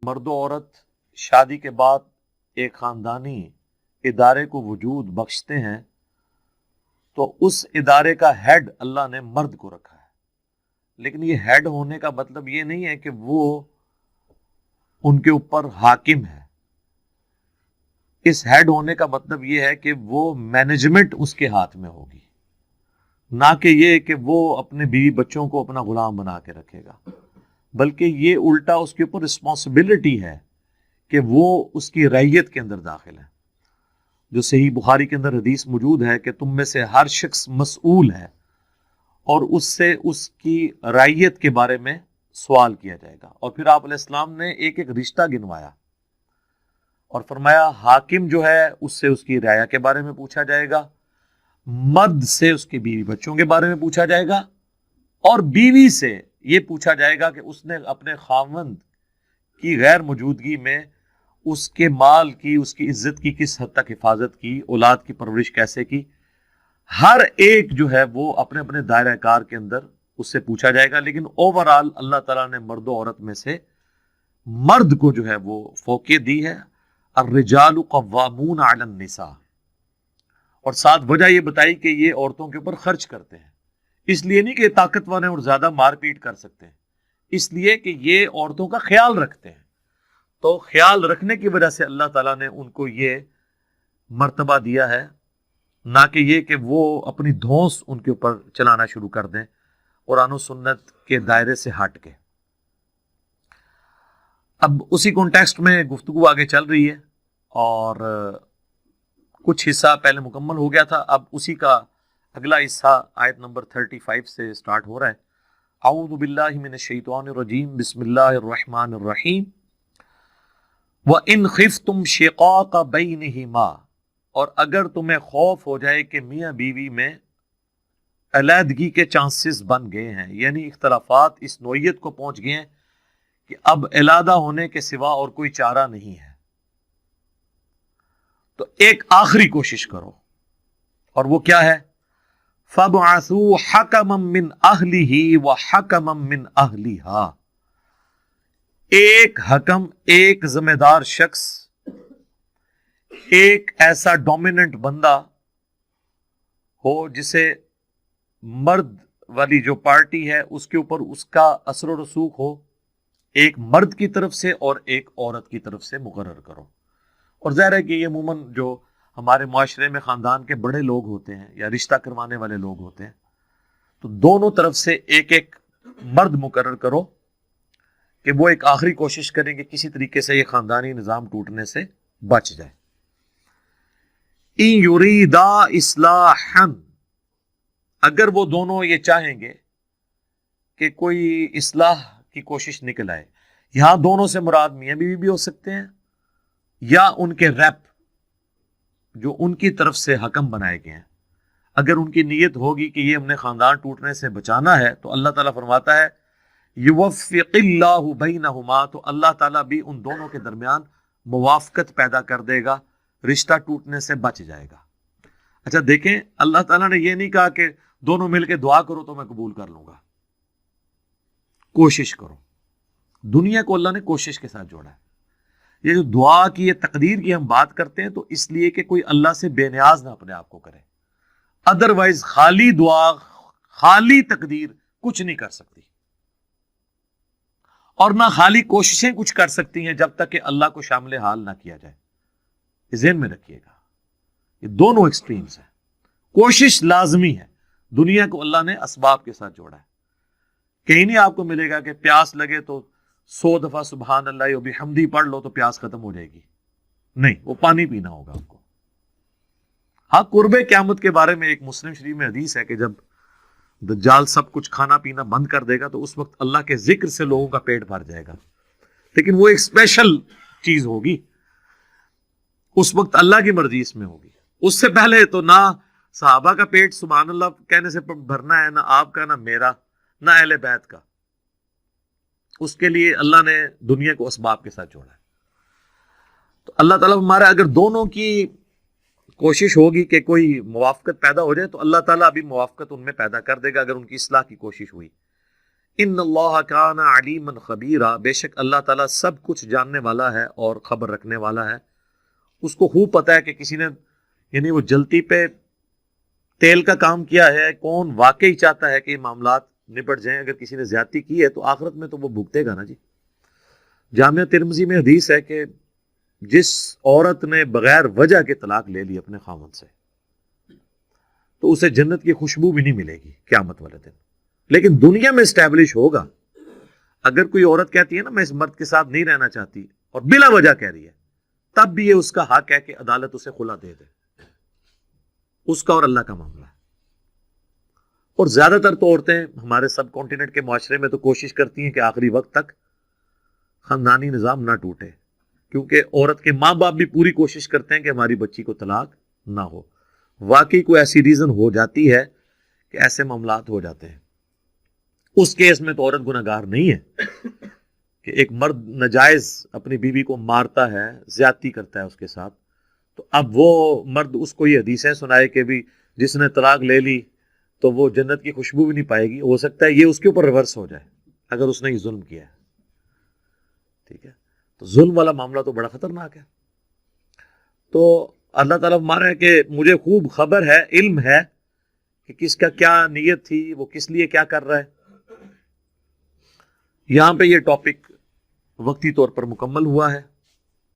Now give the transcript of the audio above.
مرد و عورت شادی کے بعد ایک خاندانی ادارے کو وجود بخشتے ہیں تو اس ادارے کا ہیڈ اللہ نے مرد کو رکھا ہے، لیکن یہ ہیڈ ہونے کا مطلب یہ نہیں ہے کہ وہ ان کے اوپر حاکم ہے۔ اس ہیڈ ہونے کا مطلب یہ ہے کہ وہ مینجمنٹ اس کے ہاتھ میں ہوگی، نہ کہ یہ کہ وہ اپنے بیوی بچوں کو اپنا غلام بنا کے رکھے گا، بلکہ یہ الٹا اس کے اوپر رسپانسبلٹی ہے کہ وہ اس کی رعیت کے اندر داخل ہے۔ جو صحیح بخاری کے اندر حدیث موجود ہے کہ تم میں سے ہر شخص مسئول ہے اور اس سے اس کی رعیت کے بارے میں سوال کیا جائے گا۔ اور پھر آپ علیہ السلام نے ایک ایک رشتہ گنوایا اور فرمایا حاکم جو ہے اس سے اس کی رعایا کے بارے میں پوچھا جائے گا، مرد سے اس کے بیوی بچوں کے بارے میں پوچھا جائے گا، اور بیوی سے یہ پوچھا جائے گا کہ اس نے اپنے خاوند کی غیر موجودگی میں اس کے مال کی، اس کی عزت کی کس حد تک حفاظت کی، اولاد کی پرورش کیسے کی۔ ہر ایک جو ہے وہ اپنے اپنے دائرہ کار کے اندر اس سے پوچھا جائے گا، لیکن اوورآل اللہ تعالیٰ نے مرد و عورت میں سے مرد کو جو ہے وہ فوقیت دی ہے۔ الرجال قوامون علی النساء، اور ساتھ وجہ یہ بتائی کہ یہ عورتوں کے اوپر خرچ کرتے ہیں، اس لیے نہیں کہ طاقتور ہیں اور زیادہ مار پیٹ کر سکتے ہیں، اس لیے کہ یہ عورتوں کا خیال رکھتے ہیں۔ تو خیال رکھنے کی وجہ سے اللہ تعالیٰ نے ان کو یہ مرتبہ دیا ہے، نہ کہ یہ کہ وہ اپنی دھونس ان کے اوپر چلانا شروع کر دیں قرآن و سنت کے دائرے سے ہٹ کے۔ اب اسی کانٹیکسٹ میں گفتگو آگے چل رہی ہے اور کچھ حصہ پہلے مکمل ہو گیا تھا، اب اسی کا اگلا حصہ آیت نمبر 35 سے سٹارٹ ہو رہا ہے۔ اعوذ باللہ من الشیطان الرجیم، بسم اللہ الرحمن الرحیم۔ وَإِنْ خِفْتُمْ شِقَاقَ بَيْنِهِمَا، اور اگر تمہیں خوف ہو جائے کہ میاں بیوی میں علیحدگی کے چانسز بن گئے ہیں، یعنی اختلافات اس نوعیت کو پہنچ گئے ہیں کہ اب علیحدہ ہونے کے سوا اور کوئی چارہ نہیں ہے، تو ایک آخری کوشش کرو، اور وہ کیا ہے؟ فَابْعَثُوا حَكَمًا مِّنْ أَهْلِهِ وَحَكَمًا مِّنْ أَهْلِهَا، ایک حکم، ایک ذمہ دار شخص، ایک ایسا ڈومیننٹ بندہ ہو جسے مرد والی جو پارٹی ہے اس کے اوپر اس کا اثر و رسوخ ہو، ایک مرد کی طرف سے اور ایک عورت کی طرف سے مقرر کرو۔ اور ظاہر ہے کہ یہ عموماً جو ہمارے معاشرے میں خاندان کے بڑے لوگ ہوتے ہیں یا رشتہ کروانے والے لوگ ہوتے ہیں، تو دونوں طرف سے ایک ایک مرد مقرر کرو کہ وہ ایک آخری کوشش کریں کہ کسی طریقے سے یہ خاندانی نظام ٹوٹنے سے بچ جائے۔ ان یریدا اصلاحا، اگر وہ دونوں یہ چاہیں گے کہ کوئی اصلاح کی کوشش نکل آئے، یہاں دونوں سے مراد میاں بیوی بھی ہو سکتے ہیں یا ان کے ریپ جو ان کی طرف سے حکم بنائے گئے ہیں۔ اگر ان کی نیت ہوگی کہ یہ ہم نے خاندان ٹوٹنے سے بچانا ہے تو اللہ تعالیٰ فرماتا ہے یوفق اللہ بینہما، تو اللہ تعالیٰ بھی ان دونوں کے درمیان موافقت پیدا کر دے گا، رشتہ ٹوٹنے سے بچ جائے گا۔ اچھا دیکھیں، اللہ تعالیٰ نے یہ نہیں کہا کہ دونوں مل کے دعا کرو تو میں قبول کر لوں گا، کوشش کرو۔ دنیا کو اللہ نے کوشش کے ساتھ جوڑا ہے۔ یہ جو دعا کی، یہ تقدیر کی ہم بات کرتے ہیں تو اس لیے کہ کوئی اللہ سے بے نیاز نہ اپنے آپ کو کرے، ادروائز خالی دعا، خالی تقدیر کچھ نہیں کر سکتی، اور نہ خالی کوششیں کچھ کر سکتی ہیں جب تک کہ اللہ کو شامل حال نہ کیا جائے۔ یہ ذہن میں رکھیے گا، یہ دونوں ایکسٹریمز ہیں۔ کوشش لازمی ہے، دنیا کو اللہ نے اسباب کے ساتھ جوڑا ہے۔ کہیں نہیں آپ کو ملے گا کہ پیاس لگے تو 100 دفعہ سبحان اللہ و بحمدہ پڑھ لو تو پیاس ختم ہو جائے گی، نہیں، وہ پانی پینا ہوگا آپ کو۔ ہاں، قرب قیامت کے بارے میں ایک مسلم شریف میں حدیث ہے کہ جب دجال سب کچھ کھانا پینا بند کر دے گا تو اس وقت اللہ کے ذکر سے لوگوں کا پیٹ بھر جائے گا، لیکن وہ ایک اسپیشل چیز ہوگی، اس وقت اللہ کی مرضی اس میں ہوگی۔ اس سے پہلے تو نہ صحابہ کا پیٹ سبحان اللہ کہنے سے بھرنا ہے، نہ آپ کا، نہ میرا، نہ اہل بیت کا۔ اس کے لیے اللہ نے دنیا کو اسباب کے ساتھ جوڑا ہے۔ تو اللہ تعالیٰ ہمارا اگر دونوں کی کوشش ہوگی کہ کوئی موافقت پیدا ہو جائے تو اللہ تعالیٰ ابھی موافقت ان میں پیدا کر دے گا اگر ان کی اصلاح کی کوشش ہوئی۔ ان اللہ کان علیما خبیرا، بے شک اللہ تعالیٰ سب کچھ جاننے والا ہے اور خبر رکھنے والا ہے. اس کو خوب پتا ہے کہ کسی نے یعنی وہ جلتی پہ تیل کا کام کیا ہے، کون واقعی چاہتا ہے کہ یہ معاملات نپٹ جائیں. اگر کسی نے زیادتی کی ہے تو آخرت میں تو وہ بھگتے گا نا جی. جامعہ ترمذی میں حدیث ہے کہ جس عورت نے بغیر وجہ کے طلاق لے لی اپنے خاوند سے تو اسے جنت کی خوشبو بھی نہیں ملے گی قیامت والے دن. لیکن دنیا میں اسٹیبلش ہوگا. اگر کوئی عورت کہتی ہے نا میں اس مرد کے ساتھ نہیں رہنا چاہتی اور بلا وجہ کہہ رہی ہے، تب بھی یہ اس کا حق ہے کہ عدالت اسے خلا دے دے. اس کا اور اللہ کا معاملہ ہے. اور زیادہ تر تو عورتیں ہمارے سب کانٹیننٹ کے معاشرے میں تو کوشش کرتی ہیں کہ آخری وقت تک خاندانی نظام نہ ٹوٹے، کیونکہ عورت کے ماں باپ بھی پوری کوشش کرتے ہیں کہ ہماری بچی کو طلاق نہ ہو. واقعی کوئی ایسی ریزن ہو جاتی ہے کہ ایسے معاملات ہو جاتے ہیں، اس کیس میں تو عورت گناہگار نہیں ہے کہ ایک مرد ناجائز اپنی بیوی کو مارتا ہے، زیادتی کرتا ہے اس کے ساتھ، تو اب وہ مرد اس کو یہ حدیثیں سنائے کہ بھی جس نے طلاق لے لی تو وہ جنت کی خوشبو بھی نہیں پائے گی. ہو سکتا ہے یہ اس کے اوپر ریورس ہو جائے اگر اس نے یہ ظلم کیا ہے. ٹھیک ہے، تو ظلم والا معاملہ تو بڑا خطرناک ہے. تو اللہ تعالیٰ ہمارا ہے کہ مجھے خوب خبر ہے، علم ہے کہ کس کا کیا نیت تھی، وہ کس لیے کیا کر رہا ہے. یہاں پہ یہ ٹاپک وقتی طور پر مکمل ہوا ہے.